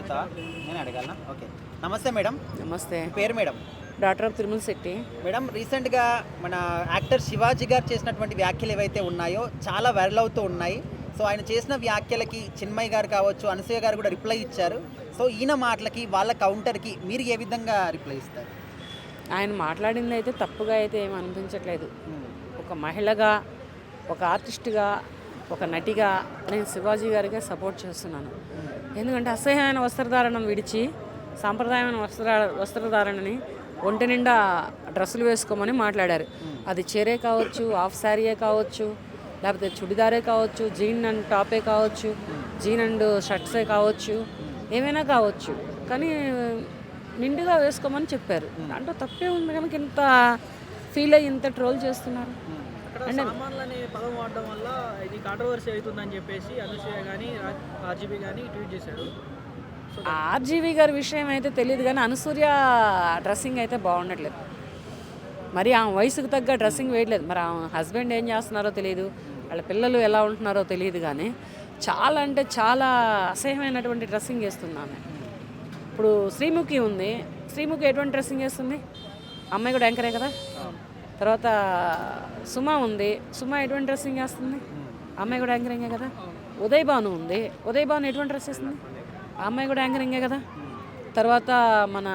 అడుగుతా. నేను అడగాలనా? ఓకే. నమస్తే మేడం. నమస్తే. పేరు madam? Doctor of Tirumala Shetty. Madam, రీసెంట్గా మన యాక్టర్ శివాజీ గారు చేసినటువంటి వ్యాఖ్యలు ఏవైతే ఉన్నాయో చాలా వైరల్ అవుతూ ఉన్నాయి. సో ఆయన చేసిన వ్యాఖ్యలకి చిన్మయ్ గారు కావచ్చు, అనసూయ గారు కూడా రిప్లై ఇచ్చారు. సో ఈయన మాటలకి వాళ్ళ కౌంటర్కి మీరు ఏ విధంగా రిప్లై ఇస్తారు? ఆయన మాట్లాడింది అయితే తప్పుగా అయితే ఏమి అనిపించట్లేదు. ఒక మహిళగా, ఒక ఆర్టిస్ట్గా, ఒక నటిగా నేను శివాజీ గారికే సపోర్ట్ చేస్తున్నాను. ఎందుకంటే అసహ్యమైన వస్త్రధారణను విడిచి సాంప్రదాయమైన వస్త్రధారణని ఒంటి నిండా డ్రెస్సులు వేసుకోమని మాట్లాడారు. అది చీరే కావచ్చు, హాఫ్ శారీయే కావచ్చు, లేకపోతే చుడిదారే కావచ్చు, జీన్ అండ్ టాపే కావచ్చు, జీన్ అండ్ షర్ట్సే కావచ్చు, ఏమైనా కావచ్చు, కానీ నిండుగా వేసుకోమని చెప్పారు. దాంట్లో తప్పే ఉంది కనుక ఇంత ఫీల్ అయ్యి ఇంత ట్రోల్ చేస్తున్నారు. అంటే సామాన్లని పదం వాడడం వల్ల ఇది కాంట్రవర్సీ అవుతుందని చెప్పేసి అనసూయ కానీ ఆర్జీబీ కానీ ట్వీట్ చేశాడు. ఆర్జీవీ గారి విషయం అయితే తెలియదు, కానీ అనసూయ డ్రెస్సింగ్ అయితే బాగుండట్లేదు. మరి ఆమె వయసుకు తగ్గ డ్రెస్సింగ్ వేయట్లేదు. మరి ఆమె హస్బెండ్ ఏం చేస్తున్నారో తెలియదు, వాళ్ళ పిల్లలు ఎలా ఉంటున్నారో తెలియదు, కానీ చాలా అంటే చాలా అసహ్యమైనటువంటి డ్రెస్సింగ్ వేస్తుంది ఆమె. ఇప్పుడు శ్రీముఖి ఉంది, శ్రీముఖి ఎటువంటి డ్రెస్సింగ్ వేస్తుంది? అమ్మాయి కూడా యాంకరే కదా. తర్వాత సుమ ఉంది, సుమ ఎటువంటి డ్రెస్సింగ్ వేస్తుంది? అమ్మాయి కూడా యాంకరింగే కదా. ఉదయ్ భాను ఉంది, ఉదయ్ భాను ఎటువంటి డ్రెస్ వేస్తుంది? ఆ అమ్మాయి కూడా యాంకరింగే కదా. తర్వాత మన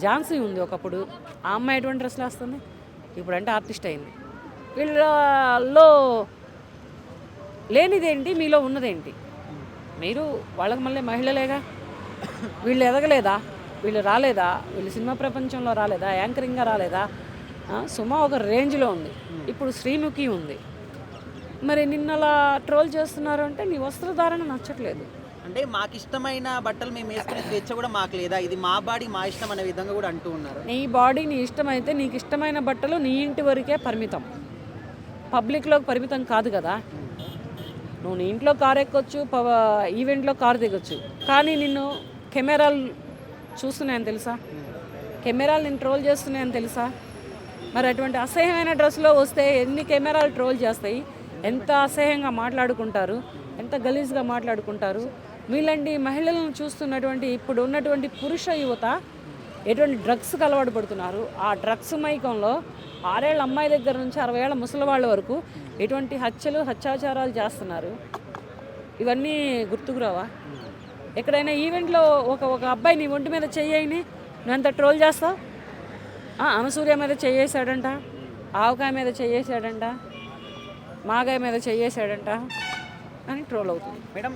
ఝాన్సీ ఉంది ఒకప్పుడు, ఆ అమ్మాయి ఎటువంటి డ్రెస్లు వేస్తుంది? ఇప్పుడు అంటే ఆర్టిస్ట్ అయింది. వీళ్ళలో లేనిదేంటి, మీలో ఉన్నదేంటి? మీరు వాళ్ళకి మళ్ళీ మహిళలేగా. వీళ్ళు ఎదగలేదా? వీళ్ళు రాలేదా? వీళ్ళు సినిమా ప్రపంచంలో రాలేదా? యాంకరింగ్గా రాలేదా? సుమ ఒక రేంజ్లో ఉంది, ఇప్పుడు శ్రీముఖి ఉంది. మరి నిన్నలా ట్రోల్ చేస్తున్నారు అంటే నీ వస్త్రధారణ నచ్చట్లేదు. అంటే మాకు ఇష్టమైన బట్టలు మేము వేసుకునే స్వేచ్ఛ కూడా మాకు లేదా, ఇది మా బాడీ మా ఇష్టం అనే విధంగా కూడా అంటూ ఉన్నారు. నీ బాడీ నీ ఇష్టమైతే నీకు ఇష్టమైన బట్టలు నీ ఇంటి వరకే పరిమితం, పబ్లిక్లోకి పరిమితం కాదు కదా. నువ్వు నీ ఇంట్లో కారు ఎక్కొచ్చు, ఈవెంట్లో కారు దిగొచ్చు, కానీ నిన్ను కెమెరాలు చూస్తున్నాయని తెలుసా? కెమెరాలు నిన్ను ట్రోల్ చేస్తున్నాయని తెలుసా? మరి అటువంటి అసహ్యమైన డ్రెస్లో వస్తే ఎన్ని కెమెరాలు ట్రోల్ చేస్తాయి? ఎంత అసహ్యంగా మాట్లాడుకుంటారు, ఎంత గలీజ్గా మాట్లాడుకుంటారు. మీలాంటి మహిళలను చూస్తున్నటువంటి ఇప్పుడు ఉన్నటువంటి పురుష యువత ఎటువంటి డ్రగ్స్కి అలవాటు పడుతున్నారు. ఆ డ్రగ్స్ మైకంలో 6 ఏళ్ళ అమ్మాయి దగ్గర నుంచి 60 ఏళ్ళ ముసలివాళ్ళ వరకు ఎటువంటి హత్యలు హత్యాచారాలు చేస్తున్నారు. ఇవన్నీ గుర్తుకురావా? ఎక్కడైనా ఈవెంట్లో ఒక అబ్బాయి నీ ఒంటి మీద చెయ్యని నువ్వు ఎంత ట్రోల్ చేస్తావు? అనసూయ మీద చెయ్యేసాడంట, ఆవకాయ మీద చెయ్యేసాడంట, మాగాయ మీద చెయ్యేసాడంట అని ట్రోల్ అవుతుంది. మేడం,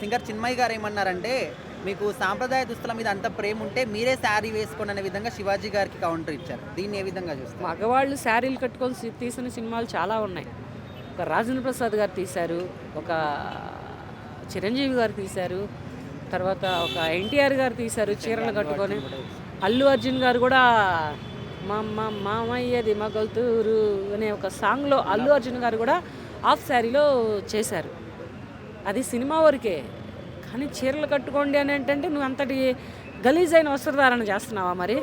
సింగర్ చిన్మయ్ గారు ఏమన్నారంటే, మీకు సాంప్రదాయ దుస్తుల మీద అంత ప్రేమ ఉంటే మీరే శారీ వేసుకోండి అనే విధంగా శివాజీ గారికి కౌంటర్ ఇచ్చారు. దీన్ని ఏ విధంగా చూస్తారు? మగవాళ్ళు శారీలు కట్టుకొని తీసిన సినిమాలు చాలా ఉన్నాయి. ఒక రాజేంద్ర ప్రసాద్ గారు తీశారు, ఒక చిరంజీవి గారు తీశారు, తర్వాత ఒక ఎన్టీఆర్ గారు తీశారు చీరలు కట్టుకొని. అల్లు అర్జున్ గారు కూడా మామయ్యది మగల్తూరు అనే ఒక సాంగ్లో అల్లు అర్జున్ గారు కూడా హాఫ్ శారీలో చేశారు. అది సినిమా వరకే, కానీ చీరలు కట్టుకోండి అని ఏంటంటే నువ్వు అంతటి గలీజ్ అయిన వస్త్రధారణ చేస్తున్నావా? మరి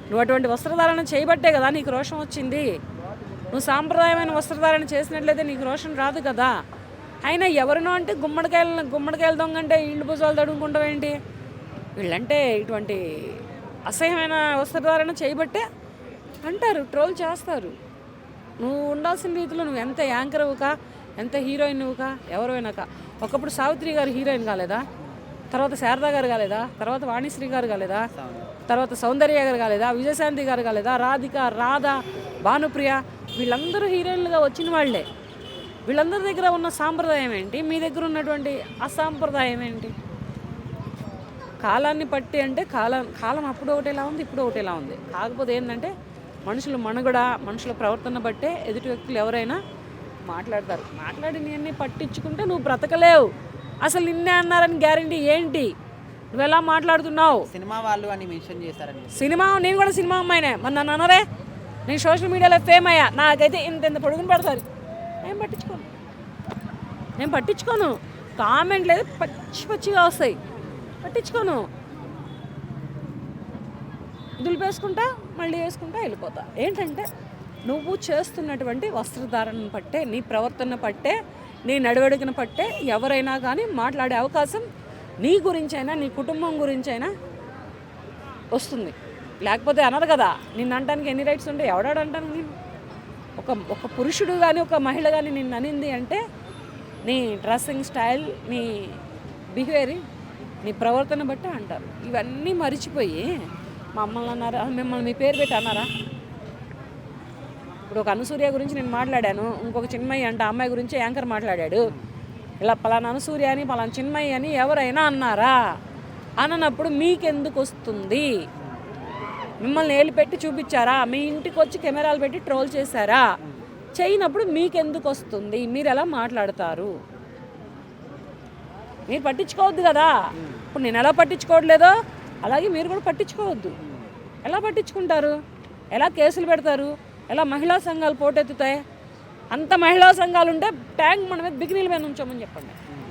నువ్వు అటువంటి వస్త్రధారణ చేయబట్టే కదా నీకు రోషం వచ్చింది. నువ్వు సాంప్రదాయమైన వస్త్రధారణ చేసినట్లయితే నీకు రోషం రాదు కదా. అయినా ఎవరినో అంటే గుమ్మడికాయలు దొంగంటే ఇళ్ళు భుజాలు తడుముకుంటావేంటి? వీళ్ళంటే ఇటువంటి అసహ్యమైన వస్త్రధారణ చేయబట్టే అంటారు, ట్రోల్ చేస్తారు. నువ్వు ఉండాల్సిన రీతిలో నువ్వు ఎంత యాంకర్వుకా, ఎంత హీరోయిన్వుకా, ఎవరైనాక. ఒకప్పుడు సావిత్రి గారు హీరోయిన్ కాలేదా? తర్వాత శారదా గారు కాలేదా? తర్వాత వాణిశ్రీ గారు కాలేదా? తర్వాత సౌందర్య గారు కాలేదా? విజయశాంతి గారు కాలేదా? రాధిక, రాధ, భానుప్రియ, వీళ్ళందరూ హీరోయిన్లుగా వచ్చిన వాళ్ళే. వీళ్ళందరి దగ్గర ఉన్న సాంప్రదాయం ఏంటి? మీ దగ్గర ఉన్నటువంటి అసాంప్రదాయం ఏంటి? కాలాన్ని పట్టి అంటే కాలం అప్పుడు ఒకటేలా ఉంది, ఇప్పుడు ఒకటేలా ఉంది. కాకపోతే ఏంటంటే మనుషుల మనుగడ, మనుషుల ప్రవర్తన బట్టే ఎదుటి వ్యక్తులు ఎవరైనా మాట్లాడతారు. మాట్లాడి నీ పట్టించుకుంటే నువ్వు బ్రతకలేవు. అసలు నిన్నే అన్నారని గ్యారంటీ ఏంటి? నువ్వు ఎలా మాట్లాడుతున్నావు? సినిమా వాళ్ళు అని మెన్షన్ చేశారని. సినిమా, నేను కూడా సినిమా అమ్మాయినే. మరి నన్ను అనరే, నేను సోషల్ మీడియాలో ఫేమ్ అయ్యా, నాకైతే ఇంత పొడుగుని పెడతారు. నేను పట్టించుకోను. కామెంట్ లేదు, పచ్చిగా వస్తాయి, పట్టించుకోను. దులిపేసుకుంటా, మళ్ళీ వేసుకుంటా, వెళ్ళిపోతా. ఏంటంటే నువ్వు చేస్తున్నటువంటి వస్త్రధారణను పట్టే, నీ ప్రవర్తన పట్టే, నీ నడవడికను పట్టే ఎవరైనా కానీ మాట్లాడే అవకాశం నీ గురించైనా నీ కుటుంబం గురించైనా వస్తుంది, లేకపోతే అనరు కదా. నిన్ను అనడానికి ఎన్ని రైట్స్ ఉంటాయి? ఎవడాడు అంటాను నేను? ఒక పురుషుడు కానీ ఒక మహిళ కానీ నిన్ను అనింది అంటే నీ డ్రెస్సింగ్ స్టైల్, నీ బిహేవియర్, నీ ప్రవర్తన బట్టి అంటారు. ఇవన్నీ మరిచిపోయి మమ్మల్ని అన్నారా, మిమ్మల్ని మీ పేరు పెట్టి అన్నారా? ఇప్పుడు ఒక అనసూర్య గురించి నేను మాట్లాడాను, ఇంకొక చిన్మయ్య అంటే అమ్మాయి గురించి యాంకర్ మాట్లాడాడు. ఇలా పలానా అనసూర్య అని పలానా చిన్మయ్య అని ఎవరైనా అన్నారా? అన్నప్పుడు మీకెందుకు వస్తుంది? మిమ్మల్ని ఏళ్ళు పెట్టి చూపించారా? మీ ఇంటికి వచ్చి కెమెరాలు పెట్టి ట్రోల్ చేశారా? చేయనప్పుడు మీకెందుకు వస్తుంది? మీరు ఎలా మాట్లాడతారు? మీరు పట్టించుకోవద్దు కదా. ఇప్పుడు నేను ఎలా పట్టించుకోవట్లేదో అలాగే మీరు కూడా పట్టించుకోవద్దు. ఎలా పట్టించుకుంటారు? ఎలా కేసులు పెడతారు? ఎలా మహిళా సంఘాలు పోటెత్తుతాయి? అంత మహిళా సంఘాలు ఉంటే ట్యాంక్ మన మీద బిగినీల మీద ఉంచామని చెప్పండి.